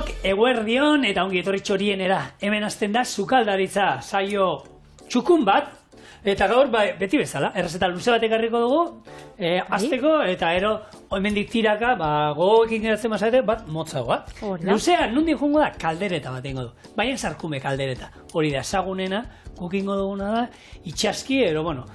Lagunok, eguerdion eta ongi etorri txorienera. Hemen hasten da sukaldaritza saio txukun bat. Eta gaur, beti bezala, errezeta luze bat ekarriko dugu, azteko, eta hemendik tiraka, gogoekin geratzen mazate, bat motzago bat. Luzea, nundi joango da, kaldereta bat ingo du. Baina sarkume kaldereta. Hori da, ezagunena, gukingo duguna da, itxaski,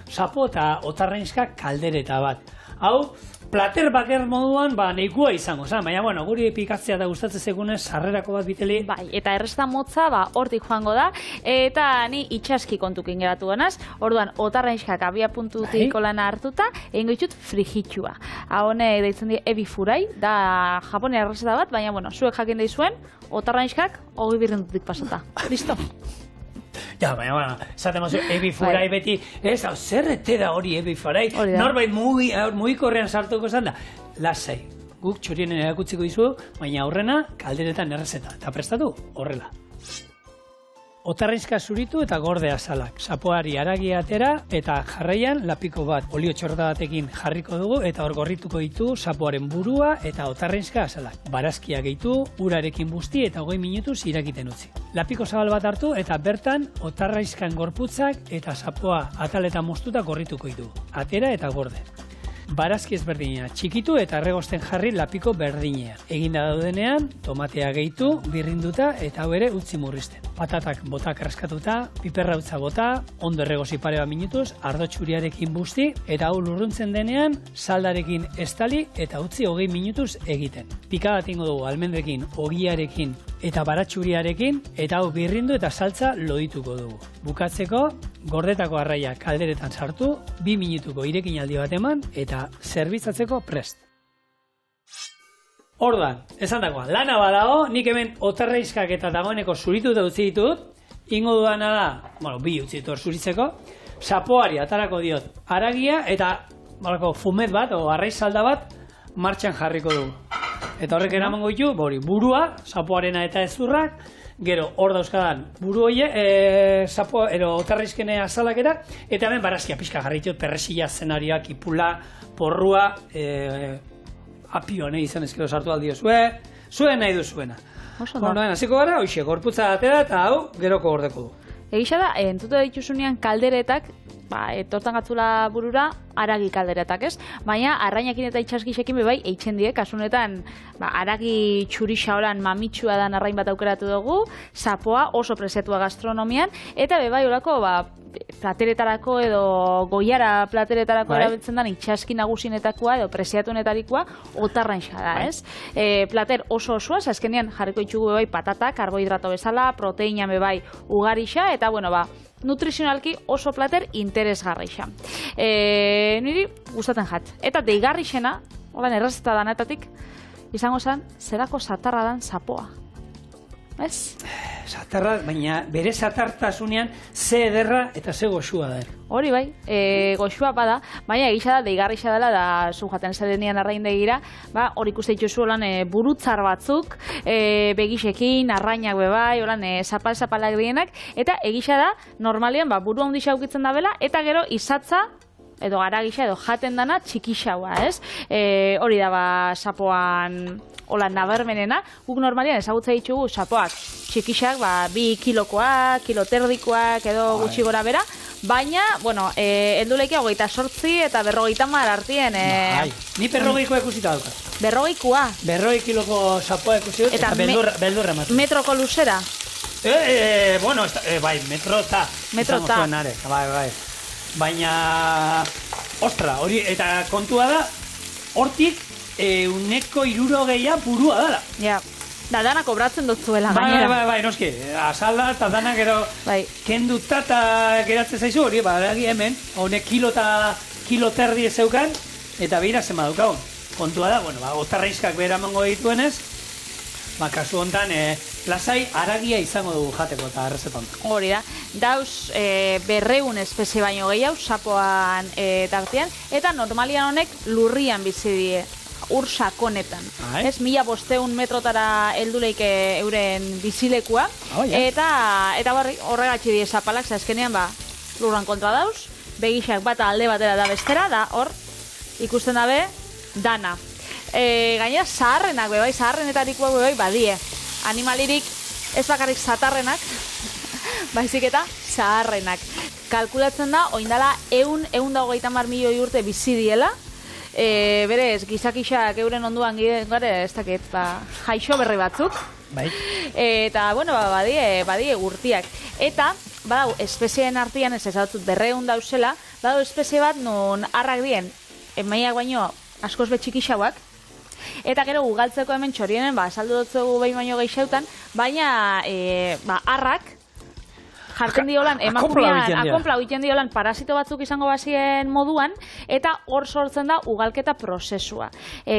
sapo eta otarrainska kaldereta bat. Hau, plater baker moduan, nahikoa izango, baina, guri pikatzea da gustatzen segunez, sarrerako bat biteli. Bai, eta errezta motza, hortik joango da, eta ni itxaski kontukin geratu ganaz, orduan, otarrainskak abia puntutik olana hartuta, egingo ditut frijitxua. Hone, deitzen di, ebi furai, da Japonia errezeta bat, baina, zuek jakin daizuen, otarrainskak, 20 birrentutik pasata. Listo? Ja, baina, esaten mazu, ebi furai beti, zer ete da hori ebi furai, norbait mugikorrean sartuko zan da. Lasai, guk txorienen erakutziko dizu, baina aurrena kalderetan errezeta. Eta prestatu, horrela. Otarrainska zuritu eta gorde azalak. Sapoari haragia atera eta jarraian lapiko bat olio txorda batekin jarriko dugu eta hor gorrituko ditu sapoaren burua eta otarrainska azalak. Barazkia gehitu, urarekin busti eta 20 minutuz irakiten utzi. Lapiko zabal bat hartu eta bertan otarrainzkan gorputzak eta sapoa ataletan moztuta gorrituko ditu. Atera eta gorde. Barazki ezberdina, txikitu eta erregosten jarri lapiko berdinean. Eginda daudenean, tomatea gehitu, birrinduta eta hau ere utzi murrizten. Patatak botak raskatuta, piperrautza bota, ondo erregozi pare bat minutuz, ardo txuriarekin busti, eta hau lurruntzen denean, saldarekin estali eta utzi 20 minutuz egiten. Pika bat ingo dugu almendrekin, ogiarekin eta baratxuriarekin, eta hau birrindu eta saltza lodituko dugu. Bukatzeko, gordetako arraia kalderetan sartu, 2 minutuko irekinaldi bat eman, eta zerbitzatzeko prest. Orduan, esan dagoa, lana badago, nik hemen otarrainskak eta dagoeneko zurituta utzi ditut, ingo dudana da, bi utzi ditut zuritzeko, sapoari atarako diot haragia eta fumet bat, o arraiz salda bat, martxan jarriko dugu. Eta horrek eramango ditu, burua, sapoarena eta ezurrak, gero hor dauzkadan buru hoie, otarraizkene azalakera, eta hemen barazkia pixka jarritut, perresila, zenarioak, ipula, porrua, apio nahi izan ezkero sartu aldio zuen nahi duzuena. Hasiko gara, hoxe, gorputza atera eta hau, geroko gordeko du. Egisa da, entuta dituzunean kalderetak, etortan gatzula burura, aragi kalderetak, ez? Baina, arrainakin eta itxaskisekin bebai, eitzen die, kasunetan, aragi txurixa horan mamitsua dan arrain bat aukeratu dugu, sapoa oso presetua gastronomian, eta bebai horako, plateretarako edo goiara plateretarako erabiltzen den itxaski nagusinetakoa edo presiatunetarikoa otarrainxa da, ez? Plater oso osoa, azkenean jarriko ditugu bebai patata, karbohidrato bezala, proteina bebai ugarixa, eta nutrizionalki oso plater interesgarrixa. Niri gustatzen jat. Eta deigarrixena, holan errazeta danetatik, izango zen, zerako zatarra dan sapoa. Ez? Zatarra, baina bere zatartasunean ze ederra eta ze goxua da. Hori bai, goxua bada, baina egisa da, deigarrixa dela, da zu jaten zedenian arraindegira, hori ikuste dituzu holan burutzar batzuk, begisekin, arrainak bebai, holan zapal-zapalak dienak, eta egisa da, normalian buru handi xaukitzen da bela, eta gero izatza, edo garagisa, edo jaten dana txikixaua, ez? Hori da, sapoan hola nabarmenena, guk normalian ezagutza ditugu sapoak txikixak, 2 kilokoak, kilo terdikoak, edo gutxi gora bera, baina, helduleiki 28 eta 50 artien. Ni 40koa ikusita daukat. 40koa? 40 kiloko sapoa ikusita eta beldurra ematen. Metroko luzera? Bai, metro eta. Metro eta. Bai. Baina, ostra, hori, eta kontua da, hortik, 160 burua dala. Ja, da dana kobratzen dutzuela gainera. Bai, noski, azalda eta dana gero kenduta eta geratzen zaizu hori, hemen, honek kilo terdi ez zeukan, eta behira zen badaukagun. Kontua da, otarraizkak behera mango dituenez, kasu honetan, lasai haragia izango dugu jateko eta errezetan. Hori da, dauz 200 espezie baino gehiago, sapoan tartean, eta normalian honek lurrian bizi die. Ur sakonetan. Ez, 1500 metrotara helduleik euren bizilekua. Eta horregatxe die zapalak, azkenean lurran kontra dauz, begixak bat alde batera da bestera, da hor ikusten dabe dana. Gainera zaharrenak bebai, zaharrenetarikoak bebai badie. animalirik ez bakarrik zatarrenak, baizik eta zaharrenak. Kalkulatzen da, oindala 130 milioi urte bizi diela, berez, gizakixak euren onduan gare, ez dakit, jaixo berri batzuk. Bai. Eta, bueno, badie gurtiak. Eta, badau, espezieen artean, ez ezagutzut 200 dauzela, badau espezie bat non arrak dien, emaiak baino askoz betxikixauak, eta gero ugaltzeko hemen txorienen, saldu dutzugu behin baino geixautan, baina arrak, jartzen diolan, akonpla egiten diolan parasito batzuk izango bazien moduan, eta hor sortzen da ugalketa prozesua.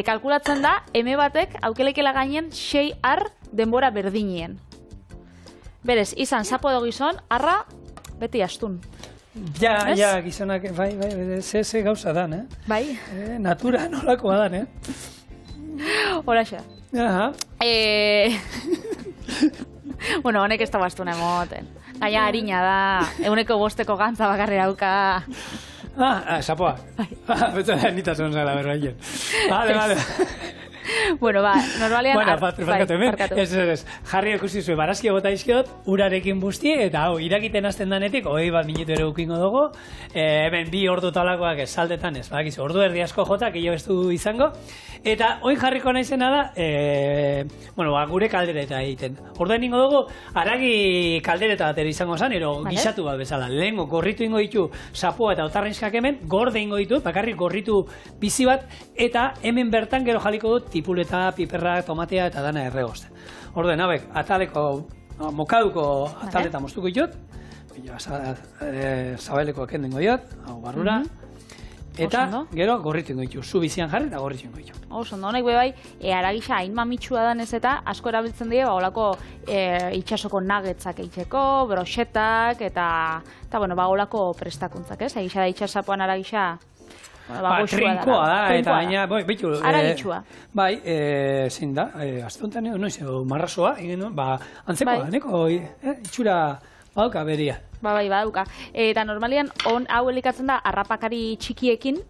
Kalkulatzen da, eme batek aukelekela gainen 6 ar denbora berdinien. Berez, izan sapo edo gizon, arra beti astun. Ja, gizonak, bai, ze gauza dan, Bai. Natura nolakoa dan, Horaxe. Aha. Bueno, honek ez da bastuna emoten. Gaia harina da, 105 gantza bakarri dauka. Sapoa. Betza da, nitasun zara berbaien. Vale. Bueno, normalean... Bueno, barkatu hemen. Ez. Jarri ikusi zuen, barazkia bota izkiot, urarekin busti, eta irakiten hasten danetik, 20 minutu ere ukingo dugu, hemen 2 ordu talakoak saldetan ez, bakizu, ordu erdi asko jota, gehiago ez du izango, eta oin jarriko naizena da, gure kaldereta egiten. Orduen ingo dugu, haragi kaldereta bat izango zen, gisatu bat bezala. Lehengo, gorritu ingo ditu sapoa eta otarrenskak hemen, gorde ingo ditu, bakarrik gorritu bizi bat, eta hemen bertan gero jaliko dut tipuleta, piperra, tomatea eta dana erregozten. Orduen, hauek, ataleko, mokaduko ataleta moztuko ditut, zabeleko ekendengo diot, hau barrura, eta gero gorritu ingo ditu, zu bizian jarri eta gorritu ingo ditu. Oso, honek bai, aragisa hain mamitsua danez eta asko erabiltzen dira, olako itxasoko nuggetsak eitzeko, broxetak, eta olako prestakuntzak, ez? Egisa da itxasapoan aragisa, trinkoa da, eta baina, bitu... Aragitxua. Bai, zein da, aztontan noiz, marrazoa, antzekoa, neko, itxura bauka beria. Bai, badauka. Eta normalian, hau elikatzen da harrapakari txikiekin,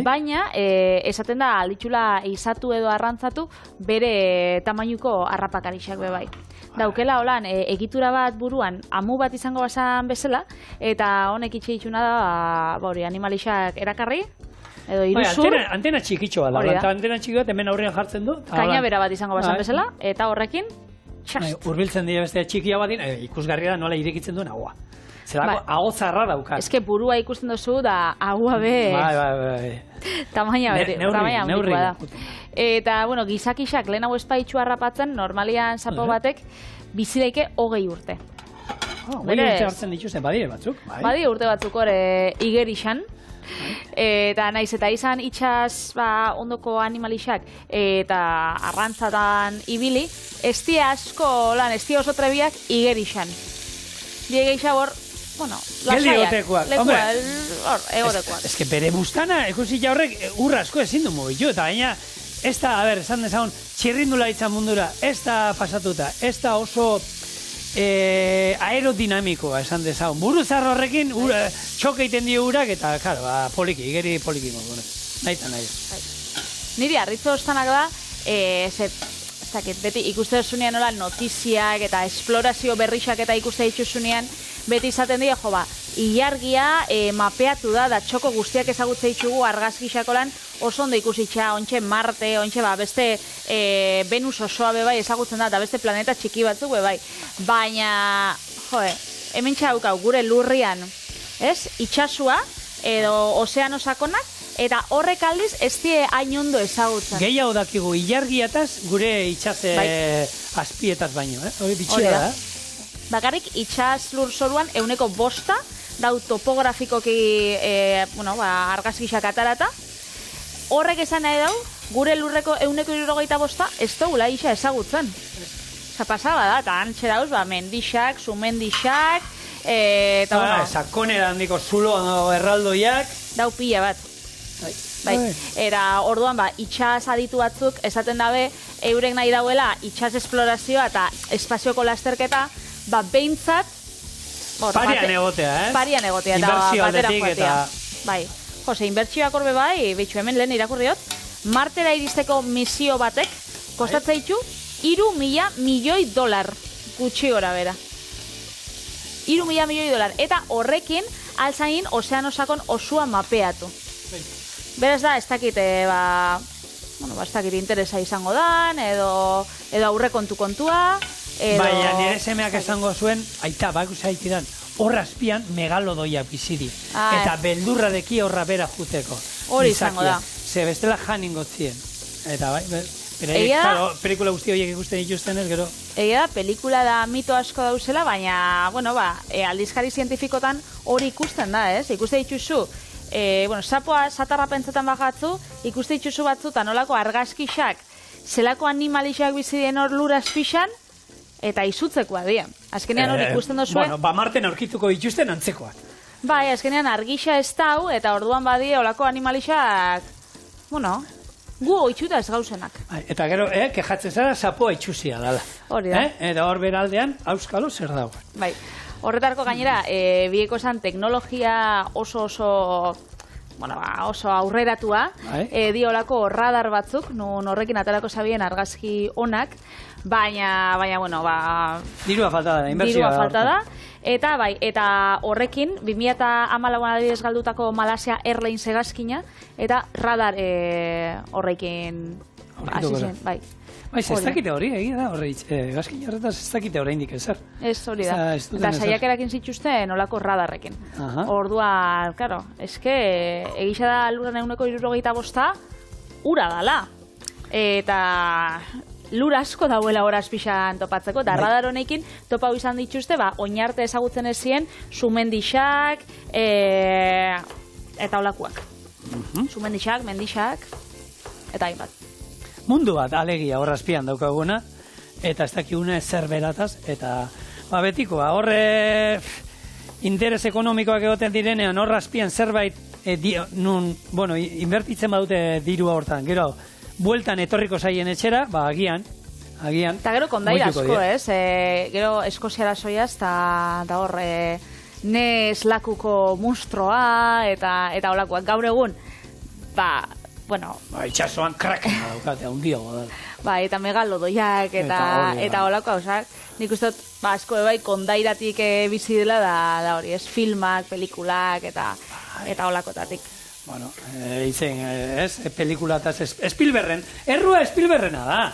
baina esaten da alditxula eizatu edo arrantzatu bere tamainuko harrapakarixak bai. Daukela holan, egitura bat buruan amu bat izango basan bezala, eta honek itxe itxuna da, animalixak erakarri, edo iruzur. Antena txikitxoa da, antena txiki bat hemen aurrean jartzen du. Kainabera bat izango basan bezala, eta horrekin, txast. Urbiltzen dira beste txikia batin, ikusgarria da nola irekitzen duen agua. Zerako, aho zarra dauka. Ez que burua ikusten duzu da agua be... Bai. Tamaina bete, tamaina handikoa da. Neurri. Eta, gizakixak lehen hau espaitxu harrapatzen, normalian sapo batek bizileike 20 urte. 20 urte hartzen dituzten, badire batzuk. Badire urte batzuk hor igerixan. Eta naiz eta izan itxas ondoko animalixak eta arrantzatan ibili, ez die asko lan, ez die oso trebiak igerixan. Diegeixa hor, lasaiak, egotekoak. Ez que bere bustana, ikusitza horrek urra asko ezin du mugitu, eta baina ez da, esan dezagun, txirrindula itzan mundura, ez da pasatuta, ez da oso aerodinamikoa, esan dezagun. Buru zarro horrekin, txoke iten dio urak, eta, poliki, igeri poliki modu. Nahi. Niri harritzu ostanak da, beti ikuste duzunean nola notiziak eta esplorazio berrixak eta ikuste dituzunean, beti izaten dira, ilargia mapeatu da txoko guztiak ezagutze ditugu argazkixako lan oso ondo ikusitxa, ontxe Marte, ontxe beste Venus osoa bebai ezagutzen da, eta beste planeta txiki batzuk bebai. Baina, hemen txaukau gure lurrian, itxasua edo ozeano sakonak, eta horrek aldiz ez die hain ondo ezagutzen. Gehiago dakigu, ilargiataz gure itxas azpietaz baino, hori bitxia da. Bakarrik itxas lurzoruan 105 dau topografikoki argazkixak atarata. Horrek esan nahi dau, gure lurreko 165 ez dugula isa ezagutzen. Pasaba da, eta antxe dauz, mendixak, sumendixak, sakonera handiko zulo erraldoiak. Dau pila bat. Bai. Eta orduan itxas aditu batzuk esaten dabe eurek nahi dauela itxas esplorazioa eta espazioko lasterketa behintzat parian egotea, parian egotea eta batera joatea. Bai. Jose, inbertsioak horbe betxu hemen lehen irakurriot, Martera iristeko misio batek kostatzen ditu $3.000 milioi gutxi gora bera. $3.000 milioi. Eta horrekin, altzain ozeanosakon osua mapeatu. Beraz da, ez dakit, ez dakit interesa izango dan, edo aurrekontu kontua, Baina nire semeak esango zuen, aita, bakusa haitidan, horra azpian megalodoiak biziri. Eta beldurra deki horra bera juteko. Hori izango da. Ze bestela janingo zien. Eta bai, claro, pelikula guzti horiek ikusten dituzten ez, gero. Egia da, pelikula da mito asko dauzela, baina, aldizkari zientifikotan hori ikusten da, ez? Ikuste dituzu, sapoa satarra pentsetan bajatzu, ikuste dituzu batzutan nolako argazkixak, zelako animalixak bizidien hor lur azpixan, eta izutzekoa dira. Azkenean hori ikusten dozue. Marten aurkituko dituzten antzekoak. Bai, azkenean argixa ez dau, eta orduan badie olako animalixak, gu oitxuta ez gauzenak. Eta gero, kejatzen zara, sapoa itxuzia dala. Hori da. Eta hor beraldean, auskalo zer dago. Bai, horretarko gainera, bieko esan teknologia oso aurreratua, diolako radar batzuk, nun horrekin atalako zabien argazki onak, baina, dirua falta da, inbertsioa dirua falta da, eta horrekin, 2014an adibidez galdutako Malasia Airlines hegazkina, eta radar horrekin hasi zen, bai. Ez dakite hori, egia da, hegazkin horretaz ez dakite oraindik ezer. Ez hori da, eta saiakerakin zituzten olako radarrekin. Orduan, claro, eske, egisa da luran 175 ura dala. Eta lur asko dauela horaz pixan topatzeko, eta radar honekin topau izan dituzte, oinarte ezagutzen ezien, sumendixak, eta olakuak. Sumendixak, mendixak, eta hainbat. Mundu bat alegia horrazpian daukaguna, eta ez dakiguna zer berataz, eta betikoa, horre interes ekonomikoak egoten direnean horrazpian zerbait inbertitzen badute dirua hortan, gero, bueltan etorriko zaien etxera, agian. Eta gero kondaira asko, ez? Gero eskoziara soiaz, eta hor, nes lakuko munstroa, eta holakoak gaur egun, itxasoan krakena daukate, handiago da. Eta megalodoiak, eta holako hausak. Nik uste dut, asko ebai kondairatik bizi dela da hori, ez filmak, pelikulak, eta holakotatik. Izen, pelikulataz, Spielbergen, errua Spielbergena da.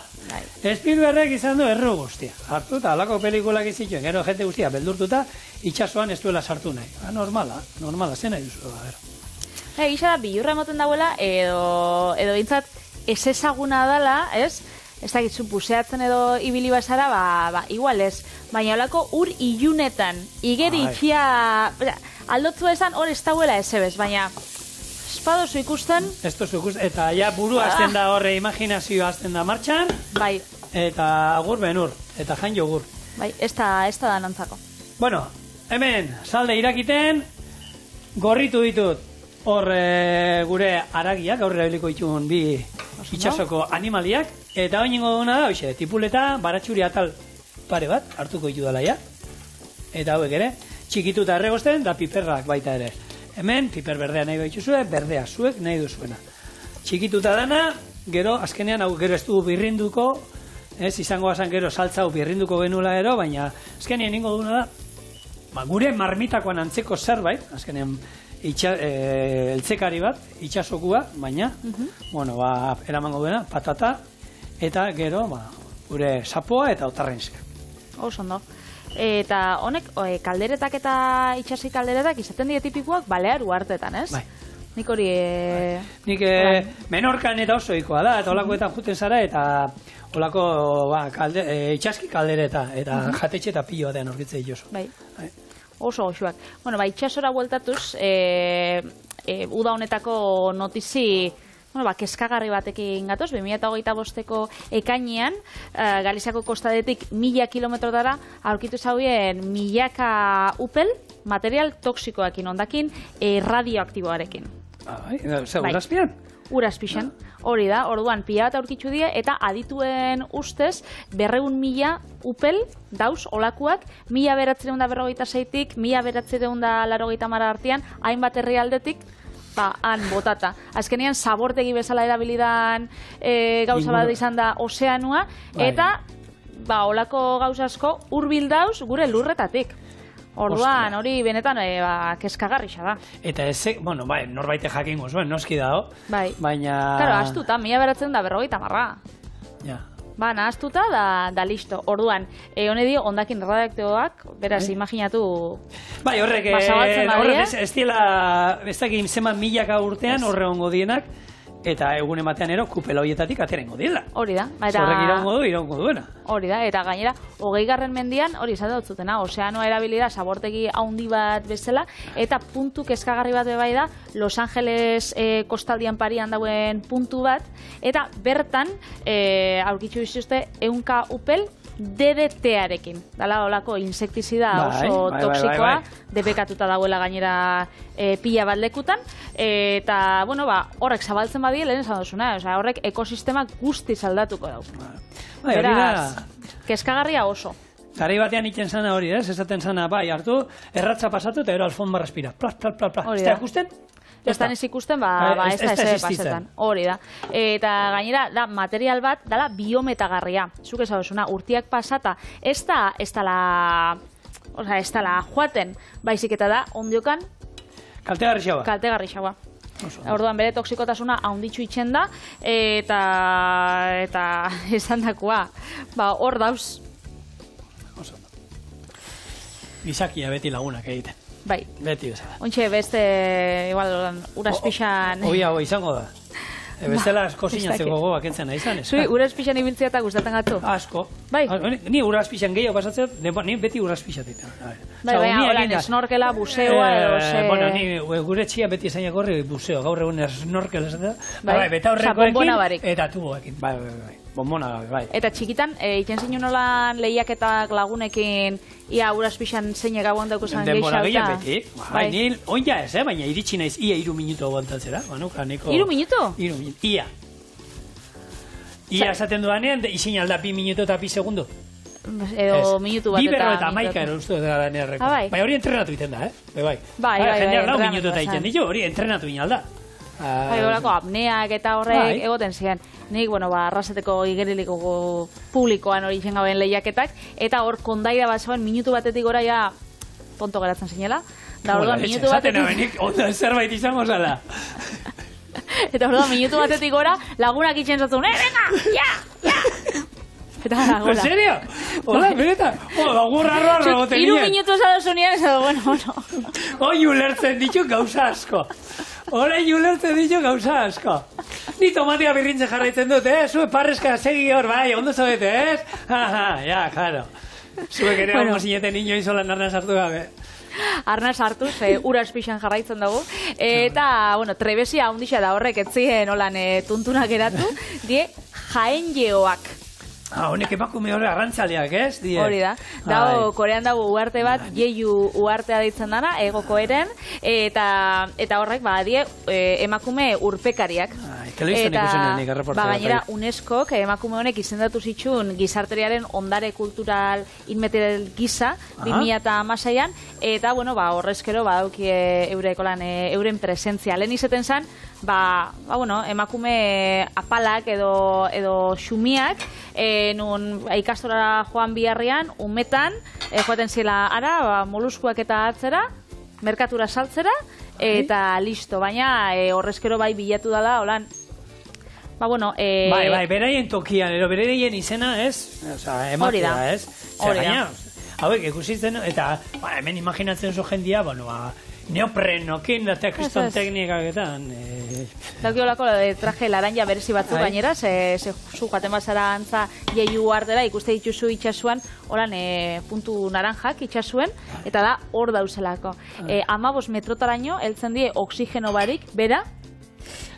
Spielbergek izan du erru guztia. Hartu eta holako pelikulak izituen, gero jente guztia beldurtuta, itxasoan ez duela sartu nahi. Normala, zen nahi duzu, Gisa da, bilurra emoten dauela, edo bintzat ez ezaguna dela, ez? Ez dakitzu puseatzen edo ibili bazara, igual ez. Baina holako ur ilunetan, igeri itxia, aldotzu esan hor ez dauela ez ebez, baina espadozu ikusten. Ez dozu ikusten, eta ja burua azten da horre, imaginazioa azten da martxan, eta agur benur, eta jan jogur. Ez da danantzako. Bueno, hemen, salde irakiten, gorritu ditut. Hor gure aragiak, aurrera biliko ditun bi itxasoko animaliak, eta hori ningo duguna da, tipuleta, baratxuri atal pare bat, hartuko ditu dela ja, eta hauek ere, txikituta erregosten, da piperrak baita ere. Hemen, piper berdea nahi dituzue, berdea zuek nahi duzuena. Txikituta dana, gero, azkenean, hau gero ez du birrinduko, izango bazan gero saltza hau birrinduko genula ero, baina azkenean ningo duguna da, gure marmitakoan antzeko zerbait, azkenean, eltzekari bat, itxasokua, baina, eramango duena, patata, eta gero, gure sapoa eta otarrenska. Oso ondo. Eta honek, kalderetak eta itxasi kalderetak izaten dira tipikoak balear uartetan, ez? Nik hori... Nik menorkan eta oso ikoa da, eta olakoetan juten zara, eta olako itxaski kaldereta, eta jatetxe eta piloa den orkitze dituzu. Oso goxuak. Itxasora bueltatuz, uda honetako notizi, kezkagarri batekin gatoz, 2025ko ekainean, Galiziako kostadetik 1000 kilometrotara aurkitu zauen milaka upel, material toksikoekin ondakin, radioaktiboarekin. Urazpian? Urazpixan, hori da, orduan pila bat aurkitzu die, eta adituen ustez 200.000 upel dauz olakuak, 1946tik 1980 artean, hainbat herrialdetik, han botata. Azkenean, zabortegi bezala erabilidan gauza bat izan da ozeanua, eta olako gauza asko hurbil dauz gure lurretatik. Orduan, hori benetan kezkagarrixa da. Eta bueno, bai, norbaite jakingo zuen, noski dago. Bai. Baina... Karo, astuta, 1950. Ja. Ba, nahaztuta da listo. Orduan, hone dio, ondakin radioaktiboak, beraz, imaginatu... Bai, horrek ez diela, ez dakit zeman milaka urtean horre ongo dienak, eta egun ematean ero, kupela horietatik aterengo diela. Hori da. Horrek iraungo duena. Hori da, eta gainera, 20. mendian, hori izan dut zutena, ozeanoa erabili da, zabortegi haundi bat bezala, eta puntu kezkagarri bat bai da, Los Angeles kostaldian parian dauen puntu bat, eta bertan, aurkitzu bizuzte, 100 upel, DDT-arekin. Dala olako insektizida oso toksikoa, debekatuta dauela gainera pila bat lekutan, eta, bueno, horrek zabaltzen badie, lehen esan duzuna, horrek ekosistemak guztiz aldatuko dau. Beraz, kezkagarria oso. Garai batean iten zana hori, esaten zana, bai, hartu, erratza pasatu eta ero alfonba respira. Plas, plas, plas, plas. Ez da ikusten? Ez da ez ikusten, ez da ez pasetan. Hori da. Eta gainera, da, material bat, dala biometagarria. Zuk ezagozuna, urtiak pasata, ez dala joaten, baizik eta da, ondiokan... Kaltegarri xaua. Orduan bere toksikotasuna haunditxu itxen da, eta esan dakoa, hor dauz. Gizakia beti lagunak egiten. Bai. Beti bezala. Ontxe, beste, igual, uraspixan... Oia, izango da. Bestela asko sinatzeko gogoak entzen nahi zan, ez? Zui, uraspixan ibiltzea eta gustatzen gatu? Asko. Bai. Ni uraspixan gehiago pasatzea, ni beti uraspixatik. Bai, holan snorkela, buseoa, edo ze... Bueno, ni gure txia beti zainak horri buseo, gaur egun snorkel ez da. Bai, beta horrekoekin eta tuboekin. Bai, bombona gabe, bai. Eta txikitan, itzen zinu nolan lehiaketak lagunekin, ia uraspixan zeinek gauan dauko zan gehiago. Denbora gehiago beti. Bai, ni oin ja ez, baina iritsi naiz ia 3 minutu aguantatzera. 3 minutu? 3 minutu, ia. Ia esaten dudanean, izin alda 2 minutu eta 2 segundu. Edo minutu bat eta... 2 eta 11 erostu da danean. Bai, hori entrenatu iten da, Bai. Jendeak lau minutu eta iten ditu, hori entrenatu inen da. Bai, horako apneak eta horrek egoten ziren. Nik, arraseteko igeriliko publikoan hori izan gaben lehiaketak, eta hor kondaira bat zauen minutu batetik gora ja tonto geratzen zinela. Da orduan minutu batetik... Zaten abenik, onda zerbait izango zala. Eta orduan minutu batetik gora lagunak itxen zatzun, venga, ja! Eta gora. En serio? Hola, bereta. Gurra gote nien. 3 minutu esadozu nien, esado, bueno. Hoi ulertzen ditu gauza asko. Horain ulertzen ditu gauza asko. Ni tomatia birrintze jarraitzen dut, Zue parrezka segi hor, bai, ondo zaudete, Ja, claro. Zue ere hongo zineten inoiz holan arnaz hartu gabe. Arnaz hartuz, uraspixan jarraitzen dugu. Eta, trebesia handixa da horrek etzien holan tuntunak eratu, die jaenjeoak. Honek emakume hori arrantzaleak, ez? Hori da. Dago, Korean dago uarte bat, Jeju uartea deitzen dana, egoko eren, eta horrek, die, emakume urpekariak. Eta, gainera, UNESCOk emakume honek izendatu zitsun gizarteriaren ondare kultural inmaterial gisa, 2016an, eta, horrezkero, badaukie euren presentzia. Lehen izeten zan, emakume apalak edo xumiak, nun ikastora joan biharrian, umetan, joaten zela ara, moluskuak eta atzera, merkatura saltzera, eta listo, baina horrezkero bai bilatu dala, holan, Bai, beraien tokian, beraien izena, ez? Ematea, ez? Hori da. Hauek, ikusitzen, eta hemen imaginatzen zo jendia, neoprenokin, eta kriston teknikak eta... Dauki olako traje laranja berezi batzu gainera, zu jaten bazara antza Jeju uartera, ikuste dituzu itxasuan, holan puntu naranjak itxasuen, eta da hor dauzelako. 15 metrotaraino, heltzen die oksigeno barik, bera,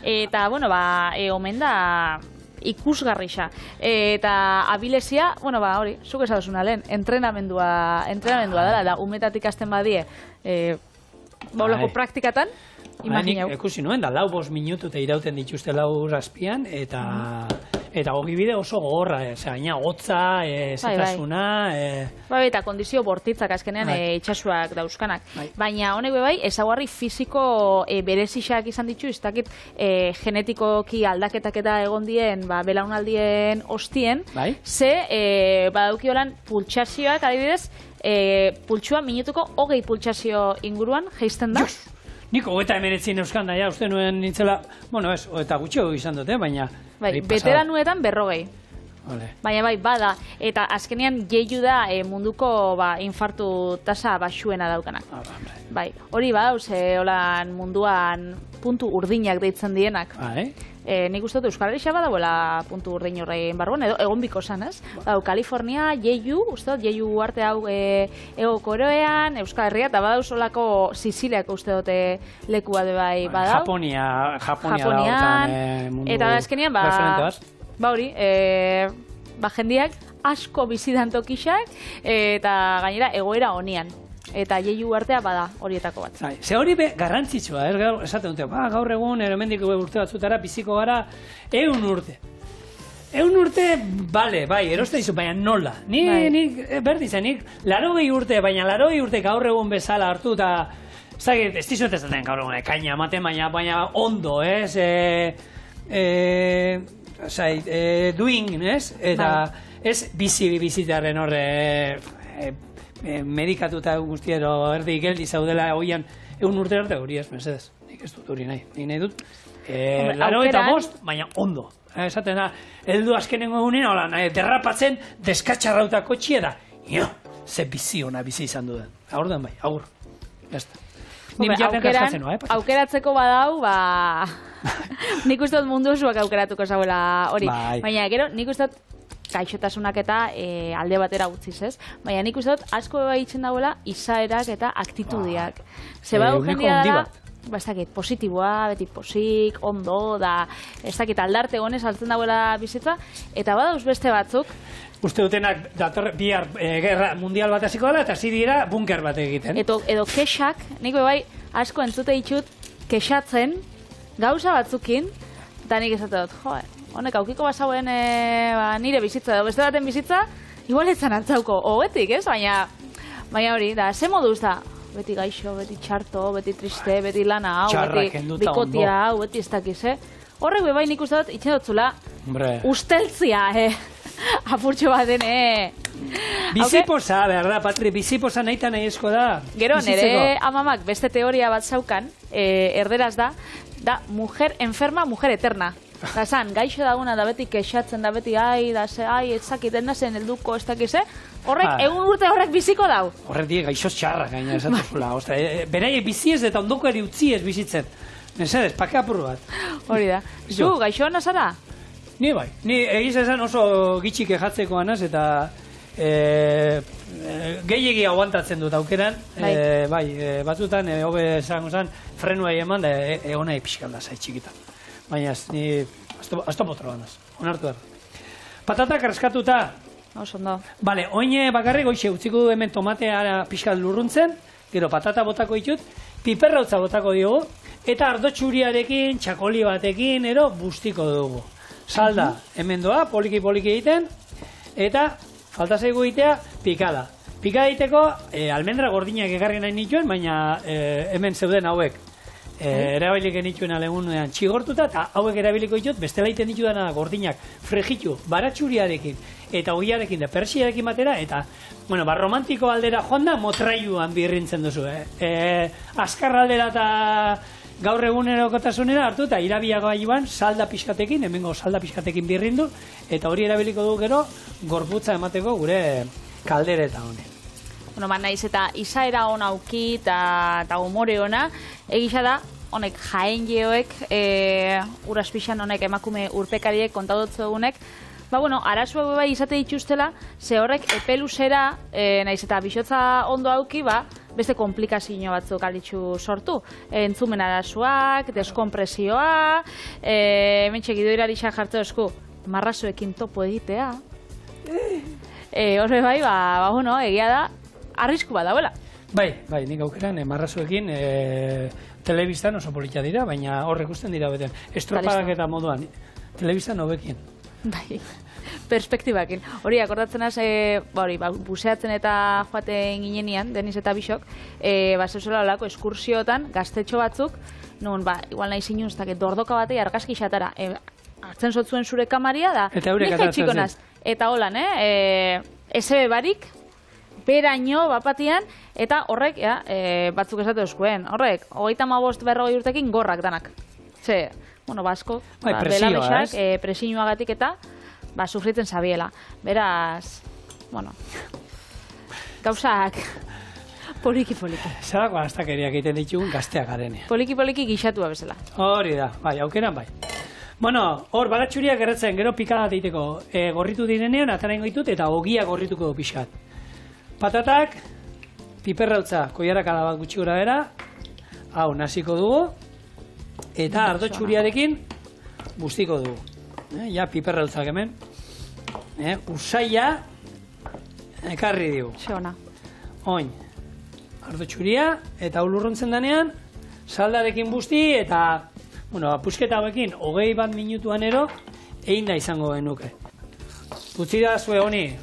eta, omen da ikusgarrixa. Eta abilesia, hori, zuk esadozuna lehen, entrenamendua dela, da umetatik hasten badie, baulako praktikatan, imaginau. Ikusi nuen, da 4-5 minutu eta irauten dituzte 4 azpian, eta eta ogibide oso gogorra, gaina hotza, zetasuna... Bai, eta kondizio bortitzak azkenean itxasuak dauzkanak. Baina honek bai, ezaugarri fisiko berezixak izan ditu, ez dakit genetikoki aldaketak eta egon dien belaunaldien ostien, ze badauki holan pultsazioak, adibidez, pultsua minutuko 20 pultsazio inguruan jaisten da. Nik 29 euskan daia, uste nuen nintzela, bueno ez, eta gutxio izan dute, baina... Beteranuetan 40. Baina bada, eta azkenean gehiu da munduko infartu tasa baxuena daukanak. Hori badauz, munduan puntu urdinak deitzen dienak. Nik uste dut Euskal Herria badagoela puntu urdin horrein barruan, edo egon biko zan, ez? Kalifornia, Jeju, uste dut, Jeju arte hau Ego Korean, Euskal Herria, eta badauz olako Siciliak uste dute leku bat bai badau. Japonian, mundu eta azkenean, hori, jendiak asko bizidan tokixak, eta gainera egoera honian. Eta Jeju artea bada horietako bat. Ze hori garrantzitsua, esaten dute, gaur egun, hemendik urte batzutara, biziko gara, 100 urte. 100 urte, bale, eroste dizu, baina nola. Nik, berdizan, nik, 80 urte, baina 80 urte gaur egun bezala hartu, eta, ez dizuet ezaten gaur egun, kaina ematen, baina ondo, ez? Doing, ez? Eta, ez bizitaren horre, medikatuta guztiero erdi geldi zaudela hoian 100 urte arte hori ez, mesedez. Nik ez dut hori nahi. Nik nahi dut, 85, baina ondo. Esaten da, heldu azkenengo egunen, hola, derrapatzen, deskatxarrauta kotxie da. Ze bizi ona bizi izan duen. Aurden bai, agur. Jazta. Aukeratzeko badau, nik uste dut mundu osoak aukeratuko zauela hori. Baina gero, nik uste dut gaixotasunak eta alde batera utziz, ez? Baina nik uste dut asko baitzen dauela izaerak eta aktitudiak. Zeba du jendia dara, ez dakit, positiboa, beti posik, ondo, da, ez dakit, aldarte gonez altzen dauela bizitza, eta badauz beste batzuk. Uste dutenak bihar gerra mundial bat hasiko dela, eta hasi dira bunker bat egiten. Edo kexak, nik bai asko entzute ditut kexatzen gauza batzukin, eta nik esate dut, joe, honek aukiko basauen nire bizitza edo beste baten bizitza, igual etzan antzauko, hobetik, ez? Baina hori, da, ze moduz da? Beti gaixo, beti txarto, beti triste, beti lana, beti bikotia, beti ez dakiz, Horrek bebai nik uste dut, itxen dutzula, usteltzia, apurtxo baten, Biziposa, behar da, Patri, biziposa nahi eta nahi esko da. Gero, nire amamak beste teoria bat zaukan, erderaz da, mujer enferma, mujer eterna. Da esan, gaixo daguna da beti kexatzen da beti, etzakiten nazen helduko ez dakize, horrek, egun urte horrek biziko dau. Horrek die gaixo txarra gaina esatuzula. Berai bizi ez eta ondoko eri utzi ez bizitzen. Mesedez, pake apurru bat. Hori da. Zu, gaixo nazara? Ni bai. Ni egiz esan oso gitxik ejatzeko anaz eta gehiegi aguantatzen dut aukeran. Batzutan, hobe esango zen, frenua eman da egonai pixkalda zai txikitan. Baina, ni azto potro ganaz, onartu da. Patatak raskatuta. Osondo. Bale, oin bakarrik goixe, utziko du hemen tomatea pixkat lurruntzen, gero patata botako ditut, piperrautza botako diogu, eta ardo txuriarekin, txakoli batekin, bustiko dugu. Salda, hemen doa, poliki-poliki egiten, eta falta zaigu egitea, pikada. Pikada egiteko, almendra gordinak ekarri nahi nituen, baina hemen zeuden hauek. Erabilik genituen alegunean txigortuta, eta hauek erabiliko ditut, bestela iten ditudana gordinak frejitu, baratxuriarekin, eta ogiarekin da persiarekin batera, eta, romantiko aldera joan da, motrailuan birrintzen duzu, azkar aldera eta gaur egunerokotasunera hartu, eta irabiago joan salda pixkatekin, hemengo salda pixkatekin birrindu, eta hori erabiliko du gero, gorputza emateko gure kaldereta honen. Naiz eta izaera hona auki eta umore hona, egisa da, honek jaen geoek, uraspixan honek emakume urpekariek kontadotzu egunek, arazoak bai izate dituztela, ze horrek epeluzera, naiz eta bixotza ondo auki, beste komplikazio batzuk alitzu sortu. Entzumen arazoak, deskompresioa, mentxe gidoirari jartu esku, marrazoekin topo egitea. Horre bai, egia da, arrisku bat dauela. Bai, nik aukeran, marrazuekin telebistan oso politia dira, baina horrek usten dira beten. Estropadak eta moduan, telebistan hobekien. Bai, perspektibakin. Hori, akordatzen az, buseatzen eta joaten ginenean, Deniz eta Bixok, zeuzela olako eskursiotan, gaztetxo batzuk, nun, igual nahi zinunztak, dordoka batei argazki xatara, hartzen zotzuen zure kamaria da, nik etxikonaz. Eta holan, SB barik, beraino bapatian, eta horrek, batzuk esatu euskuen, horrek, 35-40 urtekin gorrak danak. Ze, asko, belabesak, presinuagatik eta, sufritzen zabiela. Beraz, gauzak, poliki-poliki. Zerako astakeriak egiten ditugun gazteak garenean. Poliki-poliki gixatua bezala. Hori da, aukeran bai. Hor, baratxuriak erretzen, gero pikada egiteko gorritu direnean, ataraingo ditut eta ogia gorrituko du pixkat. Patatak, piperrautza, koiarakada bat gutxi gora bera, hau naziko dugu, eta ardo txuriarekin bustiko dugu. Ja, piperrautzak hemen. Usaia, ekarri digu. Xona. Oin, ardo txuria, eta ulurrontzen danean, saldarekin busti, eta pusketa hauekin, 21 minutuan ero, egin da izango genuke. Utzi da zue honi,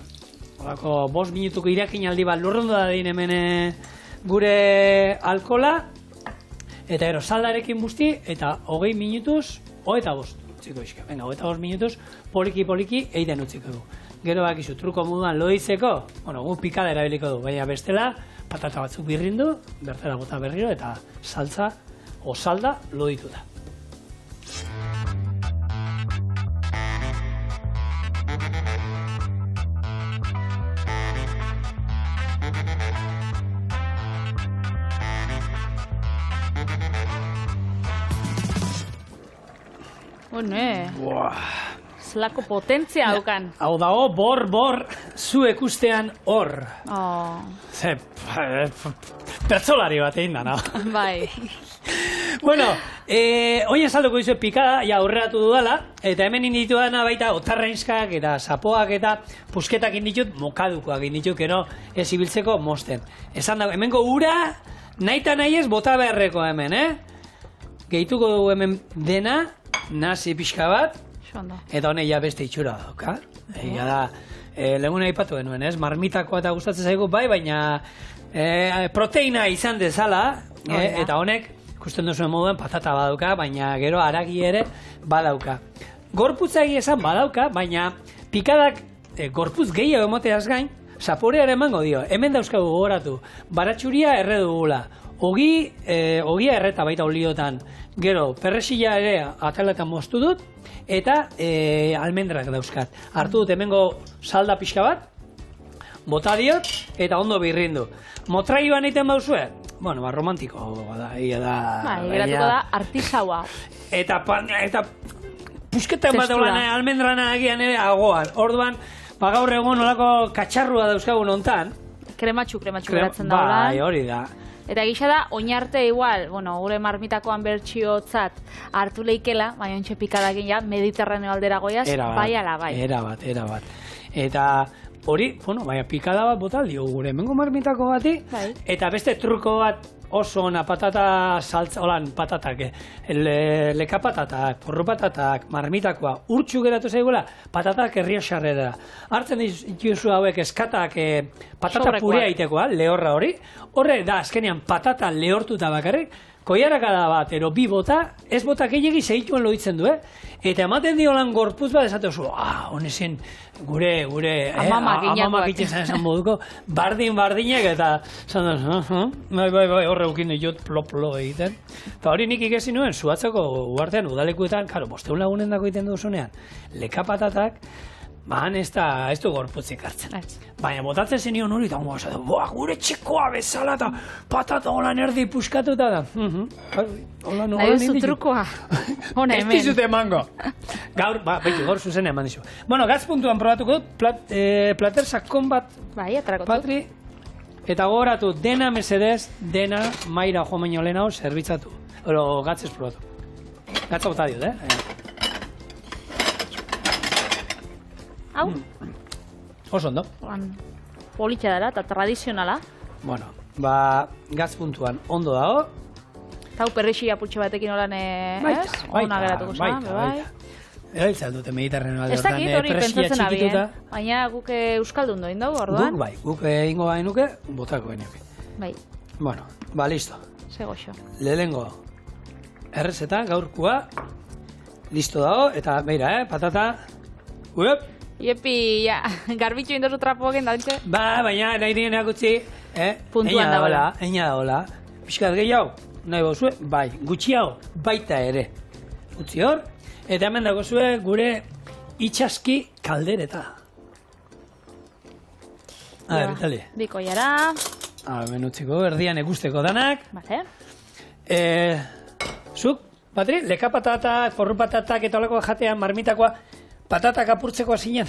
5 minutuko irakin aldi bat lurrondo da dein hemen gure alkola, eta ero saldarekin busti, eta 20 minutuz, 25. Utziko izka, venga, 25 minutuz, poliki-poliki egiten utziko du. Gero bakizu, truko moduan loitzeko, gu pikada erabiliko du, baina bestela, patata batzuk birrindu, bertara bota berriro, eta saltza, o salda, loditu da. Zelako potentzia haukan. Hau dago, bor, zu ekustean hor. Ze, pertsolari bat egin da, no? Bai. Oin esalduko dizu pikada, ja aurreratu dudala, eta hemen inditu dana baita otarrainskak eta sapoak eta pusketak inditut, mokadukoak inditut, kero ez ibiltzeko mosten. Esan dago, hemengo ura, nahi eta nahi ez bota beharreko hemen, Gehituko dugu hemen dena, nazi pixka bat, eta honek ja beste itxura dauka. Egia da, lehun aipatu genuen, marmitakoa eta gustatzen zaigu, baina proteina izan dezala, eta honek, ikusten duzuen moduen patata badauka, baina gero haragi ere badauka. Gorputzak esan badauka, baina pikadak gorputz gehiago emoteaz gain, zaporearen emango dio. Hemen dauzkagu gogoratu, baratxuria erre dugula. Ogia erreta baita oliotan. Gero, perresila ere ataletan moztu dut, eta almendrak dauzkat. Hartu dut hemengo salda pixka bat, bota diot, eta ondo birrindu. Motraioan egiten bauzue? Romantiko da, geratuko da artisaua. Eta pusketan bat almendrana egian ere agoan. Orduan, gaur egon olako katxarrua dauzkagun ontan. Krematxu geratzen daula. Bai, hori da. Eta gisa da, oinarte igual, gure marmitakoan bertxiotzat hartu leikela, baina ontxe pikadakin ja, mediterraneo aldera goiaz, bai ala bai. Erabat. Eta hori, pikada bat botaldio gure hemengo marmitako bati, eta beste truko bat oso ona patata saltza, holan patatak, leka patatak, porru patatak, marmitakoa, urtsu geratu zaigula, patatak errioxarrera. Hartzen dituzu hauek eskatak patata purea itekoa, lehorra hori, horre da azkenean patata lehortuta bakarrik, koiarakada bat, ero bi bota, ez bota gehiagi segituen loitzen du, Eta ematen dio lan gorpuz bat esatu zu, honezen gure amamak itxezan esan moduko, bardinak eta esan bai, horre ukin ditut plo egiten. Eta hori nik ikesi nuen, Zuhatzako uartean udalekuetan, karo, bosteun lagunen dako egiten duzunean, leka patatak, ez du gorputzik hartzen. Baina botatzen zenion hori, eta gure txekoa bezala, eta patata holan erdi puskatuta da. Nahi duzu trukoa. Ez dizute emango. Gaur zuzen eman dizu. Gaz puntuan probatuko dut, plater sakon bat patri, eta gogoratu, dena mesedez, dena maira joan baino lehenago zerbitzatu. Gatzez probatu. Gatza bota diot, Hau? Oso ondo. Politxa dara eta tradizionala. Gaz puntuan ondo dago. Eta hau perrexia putxe batekin holan, ona geratuko zan, bai. Erabiltzen dute Mediterraneo alde Ez dakit hori pentsatzen abien, txikituta. baina guk euskaldun doin dugu, orduan. Guk ingo gainuke, botako gainuke. Bai, Bueno, listo. ze goxo. Lehenengo errezeta, gaurkua, listo dago, eta beira, patata, uep, Iepi, ja, garbitxo indozu trapoak endantxe. baina nahi dienak utzi, Puntuan dagoela. Eina dagoela, pixkat gehiago, nahi bozue, bai, gutxiago, baita ere. Utzi hor, eta hemen dagozue gure itxaski kaldereta. A ver, dale. Biko jara, Hemen utziko, erdian egusteko danak. vale. Zuk, Patri, leka patatak, porru patatak eta olako jatean marmitakoa, patatak apurtzeko zinen.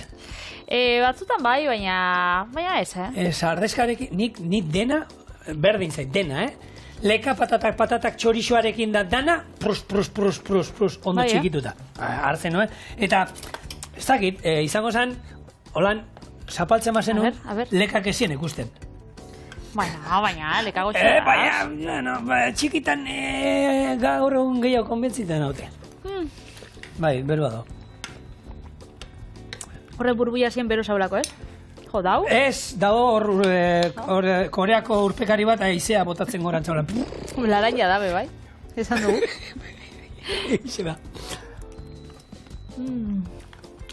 Batzutan bai, baina ez, Sardeskarekin, nik dena, berdin zait, dena, Leka patatak txorixoarekin da dana, prus, ondo Bai, txikituta. Hartzen, no? Eta, ez dakit, izango zen, holan, zapaltzen mazen A ber. lekak ezien ikusten. Baina, lekago txera. Baina, txikitan gaur egun gehiago konbentzitzen haute. Bai, berua da. Horre burbuia zien bero zaulako, ez? Jo, dau? Ez, dago hor Koreako urpekari bat aizea botatzen gorantza hola. Laraina dabe, bai? Esan dugu. Ize da.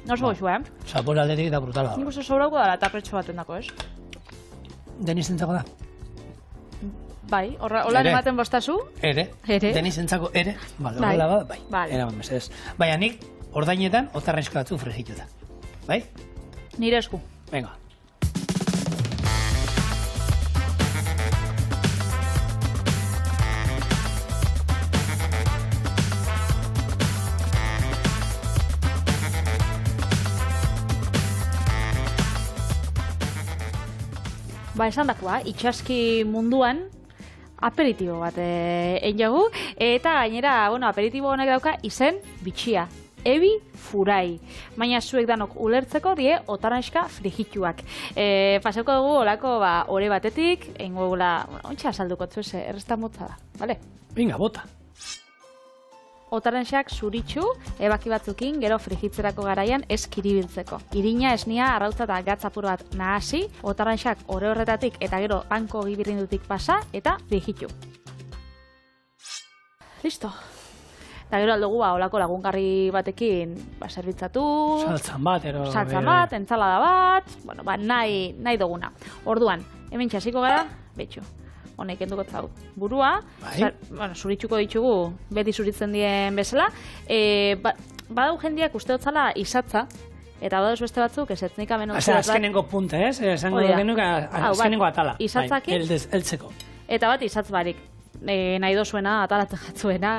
Noso goxua, Zapor aldetik da brutala Nik da. oso zaurako dara tapretxo baten dako, ez? Deniz entzako da? Bai, holan Ere. ematen bostazu? Ere. Ere. Deniz entzako ere. Bale, Bai. horrela bada, bai. Vale. Eraman mesedez. Baina nik, ordainetan, otarrensko batzu fregituta. Bai? Nire esku. Venga. Esan dakoa, itxaski munduan aperitibo bat egin jagu, eta gainera, aperitibo honek dauka izen bitxia. Ebi furai. Baina zuek danok ulertzeko die otarranxka frijituak. Paseuko dugu olako ore batetik, egingo gula, ontsa salduko zuze, errezta motza da, bale? Venga, bota. Otarrenxak zuritxu, ebaki batzukin, gero frijitzerako garaian ez kiribiltzeko. Irina, esnia, arrautza eta gatzapur bat nahasi, otarrenxak ore horretatik eta gero hanko gibirrindutik pasa eta frijitu. Listo. Eta gero aldugu olako lagungarri batekin zerbitzatu, Saltzan bat, ero... saltza bat, entzalada bat, nahi duguna. Orduan, hemen txasiko gara, betxu. Honek enduko zau burua, Bai. zuritxuko ditugu, beti zuritzen dien bezala. Badau jendiak uste dotzala izatza, eta baduz beste batzuk, ez etnik amen Azkenengo punta, ez? Esango Hori da. genuk azkenengo atala. Izatzakin. Eltzeko. Eta bat izatz barik. Nahi dozuena, atalatzen jatzuena,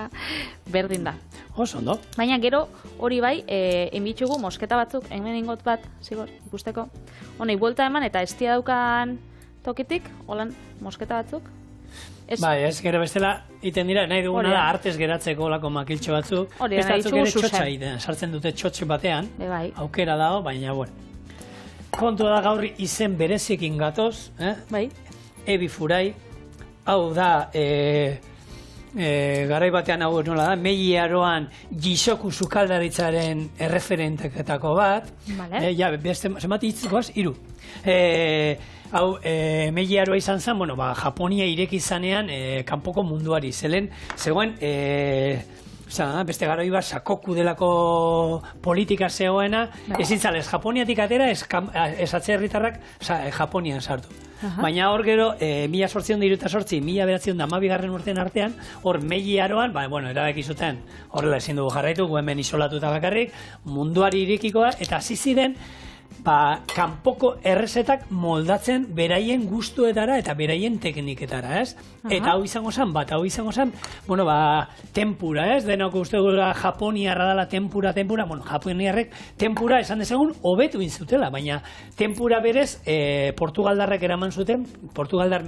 berdin da. Oso, ondo. Baina gero hori bai, enbitxugu mosketa batzuk, hemen ingot bat, zigor, ikusteko. Honei, buelta eman eta estia daukan tokitik, holan mosketa batzuk. Bai, ez gero bestela iten dira, nahi duguna Hori da. da artez geratzeko olako makiltxo batzuk. Hori da, Beste nahi batzuk ditugu ere txotxa zuzen. egiten, sartzen dute txotxe batean. Bai. Aukera dago, baina, bueno. Kontu da gaur izen bereziekin gatoz, Bai. Ebi furai, hau da, garai batean hau nola da, Meiji Aroan Jisoku sukaldaritzaren erreferenteketako bat, Vale. beste, zenbat hitzikoaz, 3. Hau, Meiji Aroa izan zen, Japonia ireki zanean kanpoko munduari, zegoen, beste garoi bat sakoku delako politika zegoena, ezin zalez Japoniatik atera, ez atzerritarrak Japonian sartu. Baina hor gero, 1878, 1912 urtean artean, hor Meiji Aroan, erabaki zuten, horrela ezin dugu jarraitu, hemen isolatuta bakarrik, munduari irekikoa, eta hasi ziren, kanpoko errezetak moldatzen beraien gustuetara eta beraien tekniketara, ez? Eta hau izango zen, tempura, ez? Denok uste gura japoniarra dela tempura, japoniarrek tempura esan dezagun hobetu inzutela, baina tempura berez portugaldarrek eraman zuten, portugaldar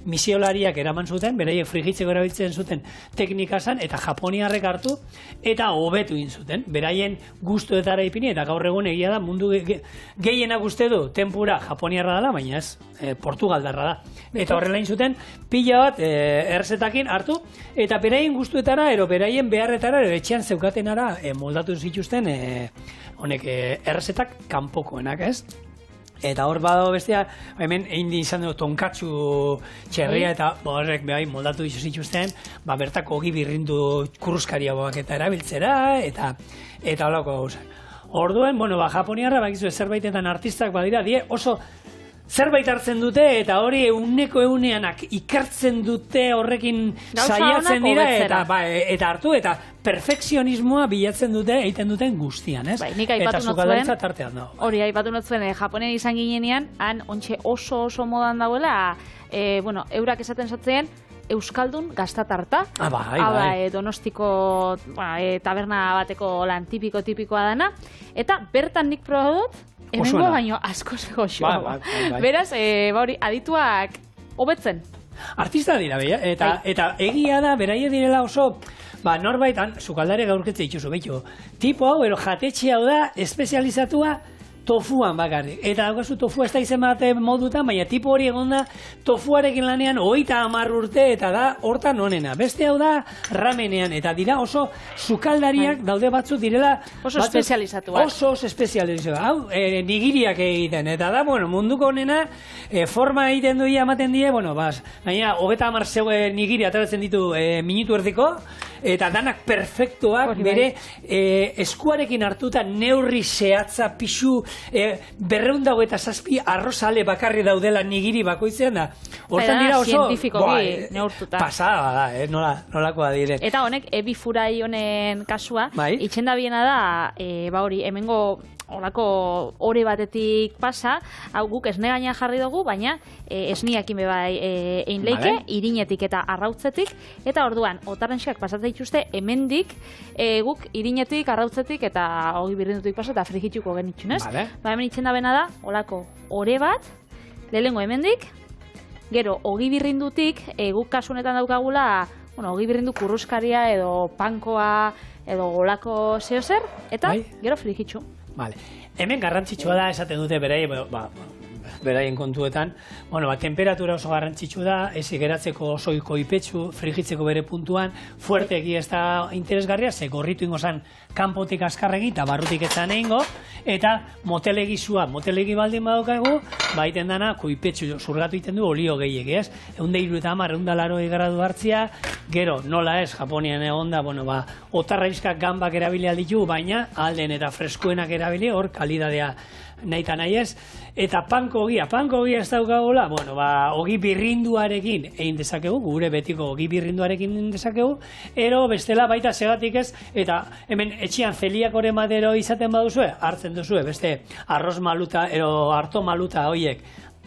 misiolariak eraman zuten, beraiek frigitzeko erabiltzen zuten teknika zen, eta japoniarrek hartu, eta hobetu inzuten, beraien gustuetara ipini, eta gaur egun egia da mundu gehienak uste du tempura japoniarra dela, baina ez, portugaldarra da. Eta horrela zuten pila bat errezetakin hartu, eta beraien gustuetara, ero beraien beharretara, ero etxean zeukatenara moldatu zituzten honek errezetak kanpokoenak, ez? Eta hor badago bestea, hemen egin izan dugu tonkatsu txerria eta horrek behai moldatu dizu zituzten, bertako ogi birrindu kurruskaria eta erabiltzera, eta holako gauzak. Orduen, japoniarra, bakizu zerbaitetan artistak badira, die oso zerbait hartzen dute, eta hori euneko euneanak ikertzen dute horrekin saiatzen dira, eta hartu, eta perfekzionismoa bilatzen dute, egiten duten guztian, ez? Eta sukaldaritza tartean dago. Hori, aipatu notzuen, Japonean izan ginenean, han ontxe oso modan dauela, eurak esaten zatzen, Euskaldun gaztatarta. Donostiko taberna bateko lan tipikoa dana, eta bertan nik probatu dut, hemengo baino asko goxoa. Beraz, adituak hobetzen. Artista dira, eta egia da, beraie direla oso, norbait, sukaldare gaurketze dituzu, behitu. Tipo hau, jatetxe hau da, espezializatua, tofuan bakarrik. Eta daukazu tofua ez da izen bat modutan, baina tipo hori egon da tofuarekin lanean 30 urte eta da hortan onena. Beste hau da ramenean, eta dira oso sukaldariak daude batzuk direla oso espezializatuak. Oso espezializatuak. Hau, nigiriak egiten, eta da, munduko onena forma egiten duia ematen die, gaina 30 zeue nigiri ataratzen ditu minutu erdiko, eta danak perfektuak bere eskuarekin hartuta neurri zehatza pixu 227 arrozale bakarri daudela nigiri bakoitzean da. Hortan dira oso pasada da, nolakoa dire. Eta honek, ebi furai honen kasua, itxenda biena da, hemengo horako ore batetik pasa, hau guk esne gaina jarri dugu, baina esniakin bebai egin leike, irinetik eta arrautzetik, eta orduan, otarrenxak pasatzen dituzte, hemendik guk irinetik, arrautzetik eta ogi birrindutik pasa eta frigituko genitxunez. Hemen itxenda bena da, horako ore bat, lehengo hemendik, gero ogi birrindutik, guk kasunetan daukagula, ogi birrindu kurruskaria edo pankoa edo golako zehozer, eta gero frigitxu. Hemen garrantzitsua da, esaten dute beraien kontuetan, temperatura oso garrantzitsua da, ez geratzeko oso koipetsu, frigitzeko bere puntuan, fuerteki ez da interesgarria, ze gorritu ingo zan kanpotik azkarregi eta barrutik etzan egingo, eta motelegi baldin badaukagu, baiten dana koipetsu zurgatu iten du olio gehiek, ez? 130, 180 gradu hartzia, gero nola ez, Japonian egon da, otarraizkak gambak erabili alditu, baina alden eta freskoenak erabili, hor kalidadea nahi eta nahi ez, eta panko ogia ez daukagula, ogi birrinduarekin egin dezakegu, gure betiko ogi birrinduarekin egin dezakegu, ero bestela baita segatik ez, eta hemen etxean zeliakore madero izaten baduzue, hartzen duzue, beste arroz maluta, ero harto maluta hoiek,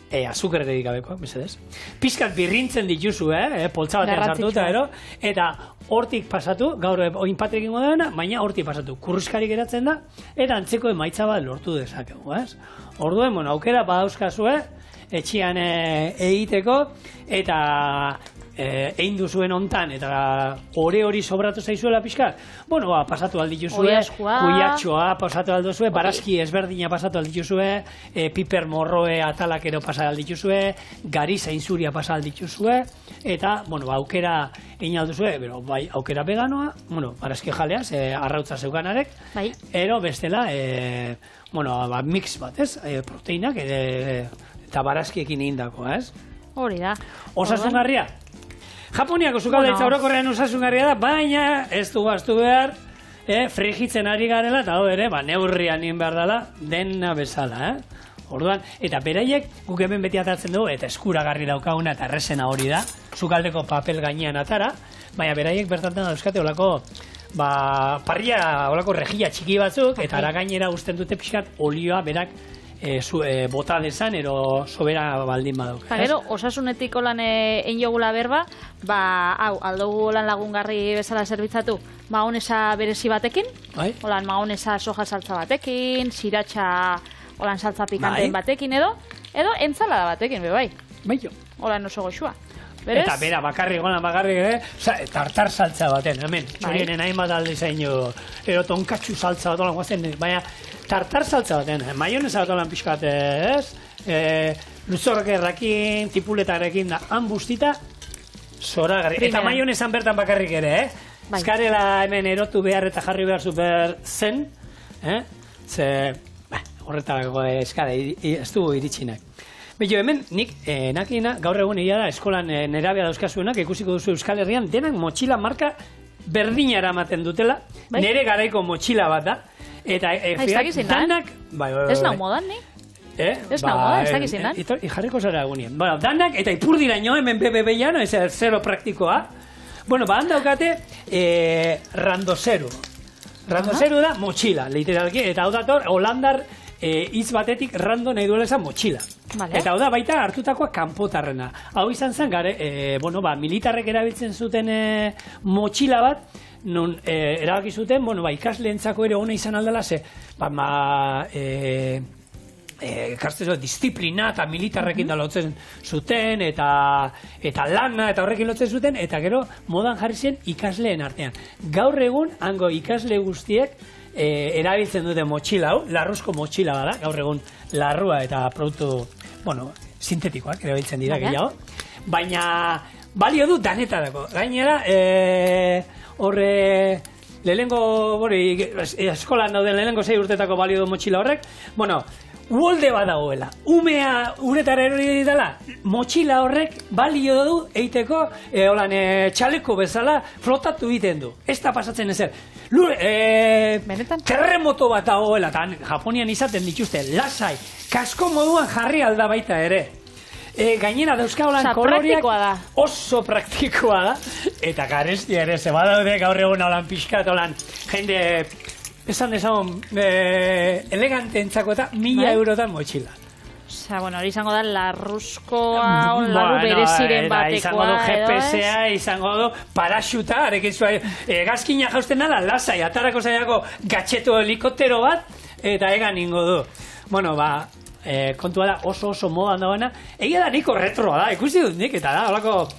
azukerretik gabekoak, mesedez. Pizkat birrintzen dituzu, poltsa batean sartuta, eta hortik pasatu, gaur oin patrik ingo dena, baina hortik pasatu. Kurruskarik geratzen da, eta antzeko emaitza bat lortu dezakegu, ez? Orduen, aukera badauzkazue, etxean egiteko, eta egin duzuen hontan, eta hori sobratu zaizuela pixkat, pasatu aldituzue, kuiatxoa pasatu alduzue, barazki ezberdina pasatu aldituzue, piper morroe atalak ero pasatu aldituzue, gari zainzuria pasatu aldituzue, eta, aukera egin alduzue, aukera veganoa, barazki jaleaz, arrautza zeukanarek, ero bestela, mix bat, ez? Proteinak, eta barazkiekin egin dakoa, ez? Hori da. Osasungarria? Japoniako sukaldaritza orokorrean osasungarria da, baina ez du gaztu behar, frigitzen ari garela, eta neurrian egin behar dela, dena bezala, Orduan, eta beraiek guk hemen beti atatzen dugu, eta eskuragarri daukaguna eta errezena hori da, sukaldeko papel gainean atara, baina beraiek bertatzen dauzkate olako, parria, olako rejilla txiki batzuk, eta ara gainera usten dute pixkat olioa berak bota desan, ero sobera baldin baduk. Gero, osasunetik olan egin jogula berba, hau, aldugu olan lagungarri bezala zerbitzatu, maonesa berezi batekin, olan maonesa soja saltza batekin, siratxa olan saltza pikanteen batekin edo entzalada batekin, bai. Baito. Olan oso goxua. Berez? Eta bera, bakarrik, tartar saltza baten, hemen. Txorienen hainbat alde zaino, ero tonkatxu saltza bat olan guazen, baina tartar saltza baten, maionesa bat olan pixkat, ez? Luzorgerrakin, tipuletarekin da, han bustita, zoragarri. Eta maionesan bertan bakarrik ere, Eskarela hemen erotu behar eta jarri behar super zen, ze, horretarako eskara, ez du iritsinak. Bello, hemen, nik, nakina, gaur egun egia da, eskolan nerabea dauzkazuenak, ikusiko duzu Euskal Herrian, denak motxila marka berdina eramaten dutela, nere garaiko motxila bat da, eta danak... Ez nau modan, ni? Ez nau modan, ez dakizin dan? Jarriko zara egunien. Danak, eta ipurdiraino, hemen BBB-ian, ez zero praktikoa. Bueno, handaukate, randozeru. Randozeru da motxila, literalki, eta hau dator, holandar hitz batetik rando nahi duela esan motxila. Eta hau da, baita hartutakoa kanpotarrena. Hau izan zen, militarrek erabiltzen zuten motxila bat, non erabaki zuten, ikasleentzako ere ona izan aldela, ze, disiplina eta militarrekin da lotzen zuten, eta lana eta horrekin lotzen zuten, eta gero modan jarri zen ikasleen artean. Gaur egun, hango ikasle guztiek erabiltzen dute motxila hau, larruzko motxila bada, gaur egun larrua eta produktu, sintetikoak erabiltzen dira gehiago, baina balio du danetarako. Gainera, horre, eskolan dauden lehenengo 6 urtetako balio du motxila horrek, uolde bat dagoela. Umea uretara erori dela, motxila horrek balio du eiteko txaleko bezala flotatu egiten du. Ez da pasatzen ezer. Terremoto bat dagoela, eta Japonian izaten dituzte, lasai, kasko moduan jarri alda baita ere. Gainera dauzka holan koloriak oso praktikoa da, eta garestia ere, ze badaude gaur egun holan pixkat holan jende... Esan elegante entzako eta 1.000 eurotan motxila. Osea, hori izango da larruzkoa, larru bereziren batekoa. Izango du GPS-a, izango du paraxuta, arekin zua, gazkina jausten nala, lasai, atarako zaiako gatxeto helikoptero bat, eta egan ingo du. Kontua da oso modan dagoena, egia da niko retroa da, ikusi dut nik, eta da, holako...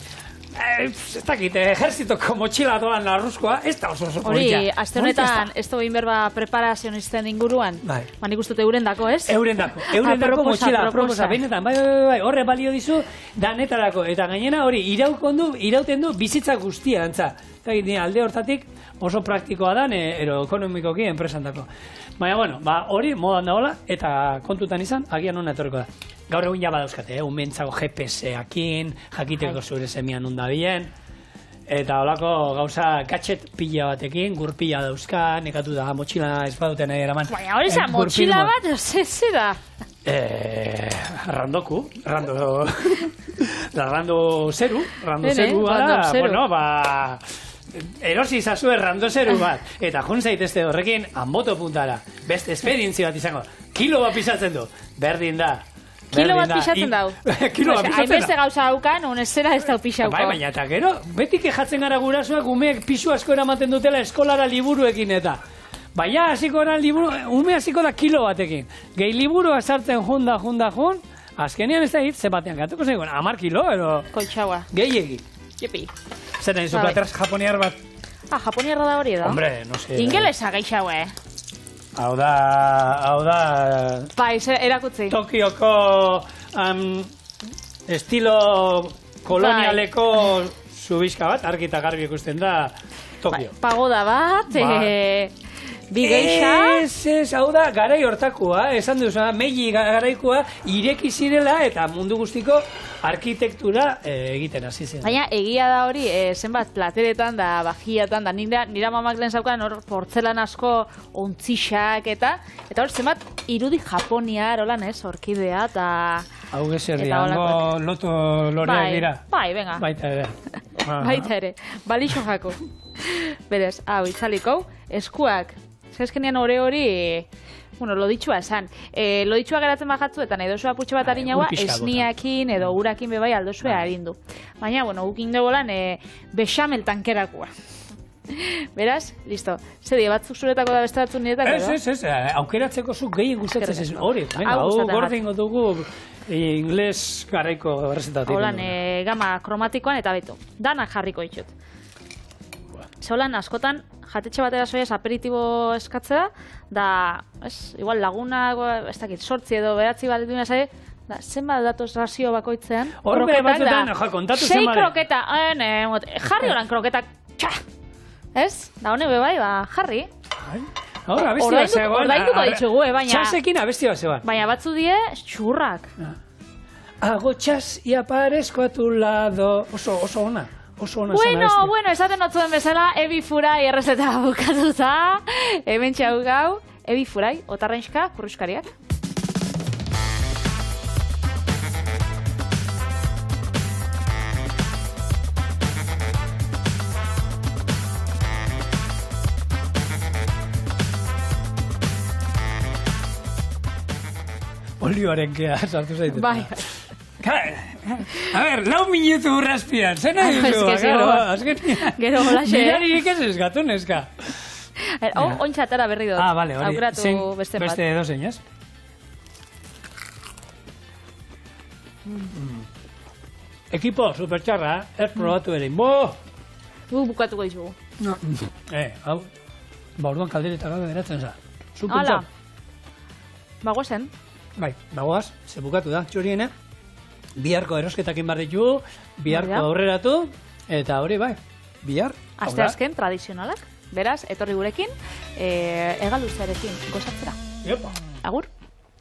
Ez dakit, ejerzitoko motxila doan larruzkoa, ez da oso politia. Hori, aste honetan, ez dugu inberba preparazionisten inguruan, nik uste dut eurendako, ez? Eurendako motxila, proposa, benetan, horre balio dizu, danetarako, eta gainera hori, irauten du bizitza guztia, antza. Alde hortatik oso praktikoa da, ero ekonomikoki enpresantako. Baina, hori modan dagoela, eta kontutan izan, agian hona etorriko da. Gaur egun jaba dauzkate, umentzago GPS-ekin, jakiteko zure semian ondabien, eta holako gauza gatxet pila batekin, gurpila dauzka, nekatu da, motxila ez baduten nahi eraman. Baina hori zan, motxila bat, ze da? Rando zeru da, erosi izazue randozeru bat, eta jun zaitezte horrekin, anboto puntara, beste esperientzia bat izango, kilo bat pisatzen du, berdin da. Kilo bat pixatzen dau. Hainbeste gauza haukan, honezera ez dau pixauko. Baina eta gero, beti kejatzen gara gurasoak umeek pisu asko eramaten dutela eskolara liburuekin eta. Baina ume hasiko da kilo batekin. Gehi liburua sartzen jun, azkenean ez da hit, ze batean gatuko zen, 10 kilo, ero... Koltsaua. Gehiegi. Jepi. Zer nahi, zuplaters japoniar bat? Japoniarra da hori edo? Hombre, no sé... Ingelesa gaixau, Hau da... erakutzi. Tokioko estilo kolonialeko zubizka bat, argi eta garbi ikusten da Tokio. Pagoda bat, bi geixa... Ez, hau da, garai hortakoa, esan duzu, meili garaikoa ireki zirela eta mundu guztiko arkitektura egiten hasi zen. Baina egia da hori, zenbat plateretan da, bajiatan da, nira mamak lehen zaukan hor portzelan asko ontzixak eta hor zenbat irudi japoniar, holan ez, orkidea eta... Hau gezerri, hango loto loreak dira. Bai, venga. Baita ere. Baita ere, balixo jako. Berez, hau, itzaliko, eskuak, zezkenean hori... Bueno, loditxua esan. Loditxua geratzen bajatzu eta nahi dozua putxe bat harinaua esniakin edo urakin bebai aldozue harindu. Baina, bueno, ukin dugolan bexamel tankerakoa. Beraz, listo. Zedi, batzuk zuretako da beste batzuk niretako, edo? Ez, aukeratzeko zuk gehien gustatzen ez hori. Venga, hau gordingo dugu Ingles garaiko errezetatik. Holan, gama kromatikoan eta beto. Danak jarriko ditut. Zolan, askotan, jatetxe batera zoiaz aperitibo eskatzea, da, igual laguna, ez dakit, 8 edo 9 bat dituena zai, da, zenbat datoz razio bakoitzean. Horbe batzutan, kontatu zenbare. 6 kroketa, jarri horan kroketak, txa! Ez? Da hone bai, jarri. Ahora, abesti bat zegoen. Ordainduko ditugu, baina... Txasekin abesti bat zegoen. Baina batzu die, txurrak. Hago txas y aparezco a tu lado. Oso ona. Oso ona zena bestia. Bueno, esaten notzuen bezala, Ebi Furai errezeta bukatuta. Hemen txau gau, Ebi Furai, otarrenxka, kurruskariak. Olioaren kea, sartu zaitez. Bai. A ver, 4 minutu urraspian, zen nahi duzu? Gero golaxe. Mirarik ez ez gatu, neska. Ontxatara berri dut. Vale, hori. Aukeratu beste bat. Beste dozein, ez? Ekipo, supertxarra, ez probatu ere. Bukatuko dizugu. Hau, orduan kaldereta gabe beratzen za. Hala. Bagozen. Bai, bagoaz, ze bukatu da, txuriena. Biharko erosketakin barritu, biharko aurreratu, eta hori bai, bihar. Aste azken, tradizionalak. Beraz, etorri gurekin, egaluzarekin gozatzera. Iopa. Agur.